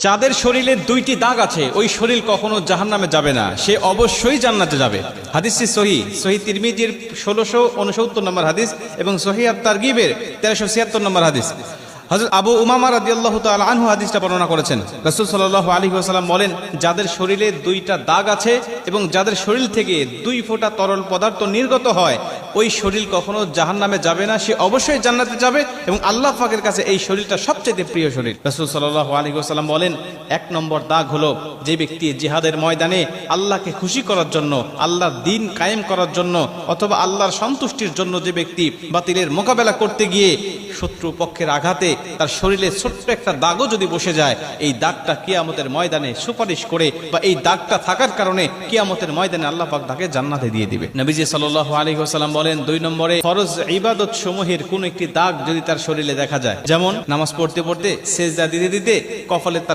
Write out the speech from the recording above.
যাদের শরীরে দুইটি দাগ আছে ওই শরীর কখনো জাহান্নামে যাবে না, সে অবশ্যই জান্নাতে যাবে। হাদিসটি সহিহ তিরমিজির 1669 নম্বর হাদিস এবং সহিহ আত-তারগিবের 1376 নম্বর হাদিস। হযরত আবু উমামা রাদিয়াল্লাহু তাআলা আনহু হাদিসটা বর্ণনা করেছেন। রাসূল সাল্লাল্লাহু আলাইহি ওয়াসাল্লাম বলেন, যাদের শরীরে দুইটা দাগ আছে এবং যাদের শরীর থেকে 2 ফোঁটা তরল পদার্থ নির্গত হয় ওই শরীর কখনো জাহান্নামে যাবে না, সে অবশ্যই জান্নাতে যাবে এবং আল্লাহ পাকের কাছে এই শরীরটা সবচেয়ে প্রিয় শরীর। রাসূল সাল্লাল্লাহু আলাইহি ওয়াসাল্লাম বলেন, 1 নম্বর দাগ হলো যে ব্যক্তি জিহাদের ময়দানে আল্লাহকে খুশি করার জন্য, আল্লাহর দ্বীন কায়েম করার জন্য অথবা আল্লাহর সন্তুষ্টির জন্য যে ব্যক্তি বাতিলের মোকাবেলা করতে গিয়ে শত্রু পক্ষের আঘাতে তার শরীরে ছোট্ট একটা দাগও যদি বসে যায়, এই দাগটা কিয়ামতের ময়দানে সুপারিশ করে বা এই দাগটা থাকার কারণে কিয়ামতের ময়দানে আল্লাহ পাক তাকে জান্নাতে দিয়ে দিবে। নবীজি সাল্লাল্লাহু আলাইহি ওয়াসাল্লাম বলেন, 2 নম্বরে ফরজ ইবাদত সমূহের কোন একটি দাগ যদি তার শরীরে দেখা যায়, যেমন নামাজ পড়তে পড়তে সেজদা দিতে দিতে কপালে তার